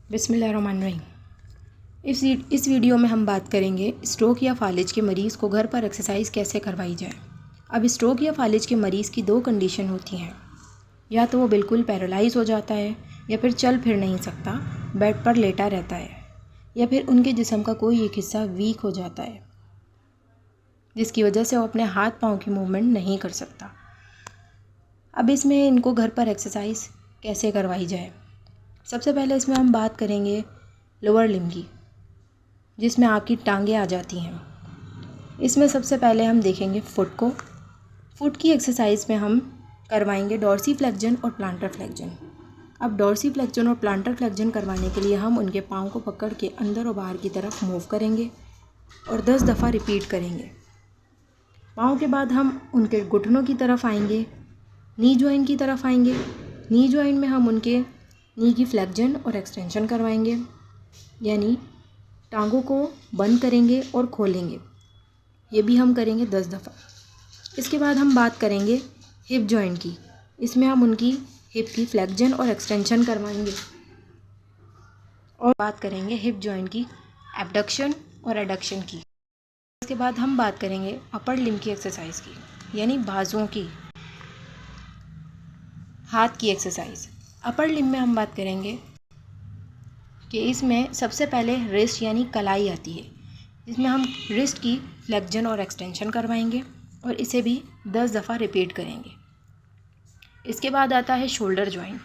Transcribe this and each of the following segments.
बिस्मिल्लाहिर्रहमानिर्रहीम। इस वीडियो में हम बात करेंगे स्ट्रोक या फालिज के मरीज़ को घर पर एक्सरसाइज कैसे करवाई जाए। अब स्ट्रोक या फालिज के मरीज़ की दो कंडीशन होती हैं, या तो वो बिल्कुल पैरालाइज हो जाता है या फिर चल फिर नहीं सकता, बेड पर लेटा रहता है, या फिर उनके जिस्म का कोई एक हिस्सा वीक हो जाता है जिसकी वजह से वो अपने हाथ पाँव की मूवमेंट नहीं कर सकता। अब इसमें इनको घर पर एक्सरसाइज कैसे करवाई जाए। सबसे पहले इसमें हम बात करेंगे लोअर लिम्ब की, जिसमें आपकी टांगें आ जाती हैं। इसमें सबसे पहले हम देखेंगे फुट की एक्सरसाइज में हम करवाएंगे डॉर्सीफ्लेक्जन और प्लांटर फ्लेक्जन। अब डॉर्सीफ्लेक्जन और प्लांटर फ्लेक्जन करवाने के लिए हम उनके पाँव को पकड़ के अंदर और बाहर की तरफ मूव करेंगे और 10 दफ़ा रिपीट करेंगे। पाँव के बाद हम उनके घुटनों की तरफ आएंगे, नी जॉइंट की तरफ आएंगे। नी जॉइंट में हम उनके नी की फ्लेक्जन और एक्सटेंशन करवाएंगे, यानी टांगों को बंद करेंगे और खोलेंगे। ये भी हम करेंगे 10 दफ़ा। इसके बाद हम बात करेंगे हिप जॉइंट की। इसमें हम उनकी हिप की फ्लेक्जन और एक्सटेंशन करवाएंगे और बात करेंगे हिप जॉइंट की एबडक्शन और एडक्शन की। इसके बाद हम बात करेंगे अपर लिम्ब की एक्सरसाइज की, यानी बाजुओं की, हाथ की एक्सरसाइज। अपर लिम्ब में हम बात करेंगे कि इसमें सबसे पहले रिस्ट यानी कलाई आती है, जिसमें हम रिस्ट की फ्लेक्जन और एक्सटेंशन करवाएंगे और इसे भी 10 दफ़ा रिपीट करेंगे। इसके बाद आता है शोल्डर जॉइंट,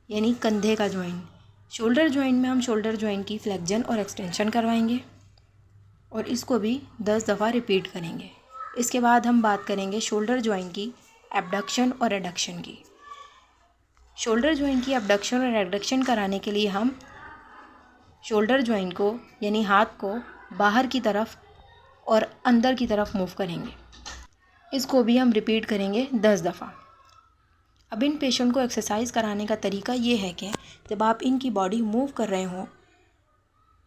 यानी कंधे का जॉइंट। शोल्डर जॉइंट में हम शोल्डर जॉइंट की फ्लेक्जन और एक्सटेंशन करवाएंगे और इसको भी 10 दफ़ा रिपीट करेंगे। इसके बाद हम बात करेंगे शोल्डर जॉइंट की एबडक्शन और एडक्शन की। शोल्डर जॉइंट की एबडक्शन और एडक्शन कराने के लिए हम शोल्डर जॉइंट को यानी हाथ को बाहर की तरफ और अंदर की तरफ मूव करेंगे। इसको भी हम रिपीट करेंगे 10 दफ़ा। अब इन पेशेंट को एक्सरसाइज कराने का तरीका ये है कि जब आप इनकी बॉडी मूव कर रहे हों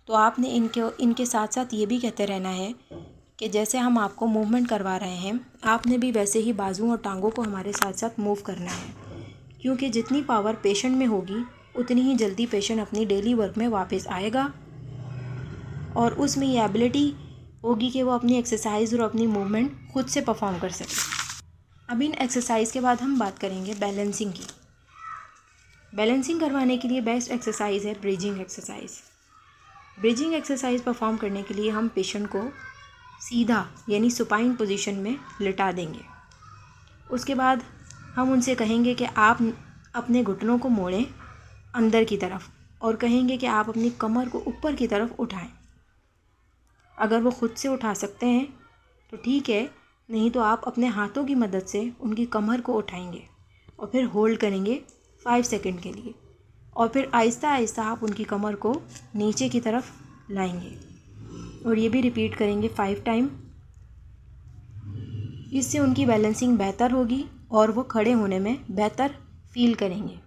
तो आपने इनके साथ साथ ये भी कहते रहना है कि जैसे हम आपको मूवमेंट करवा रहे हैं, आपने भी वैसे ही बाजुओं और टांगों को हमारे साथ साथ मूव करना है, क्योंकि जितनी पावर पेशेंट में होगी उतनी ही जल्दी पेशेंट अपनी डेली वर्क में वापस आएगा और उसमें ये एबिलिटी होगी कि वो अपनी एक्सरसाइज और अपनी मूवमेंट खुद से परफॉर्म कर सके। अब इन एक्सरसाइज के बाद हम बात करेंगे बैलेंसिंग की। बैलेंसिंग करवाने के लिए बेस्ट एक्सरसाइज है bridging exercise. Bridging exercise perform करने के लिए हम पेशेंट को सीधा यानी सुपाइन पोजीशन में लिटा देंगे। उसके बाद हम उनसे कहेंगे कि आप अपने घुटनों को मोड़ें अंदर की तरफ और कहेंगे कि आप अपनी कमर को ऊपर की तरफ उठाएं। अगर वो खुद से उठा सकते हैं तो ठीक है, नहीं तो आप अपने हाथों की मदद से उनकी कमर को उठाएंगे और फिर होल्ड करेंगे 5 सेकंड के लिए और फिर आहिस्ता आहिस्ता आप उनकी कमर को नीचे की तरफ लाएंगे और ये भी रिपीट करेंगे 5 टाइम। इससे उनकी बैलेंसिंग बेहतर होगी और वो खड़े होने में बेहतर फील करेंगे।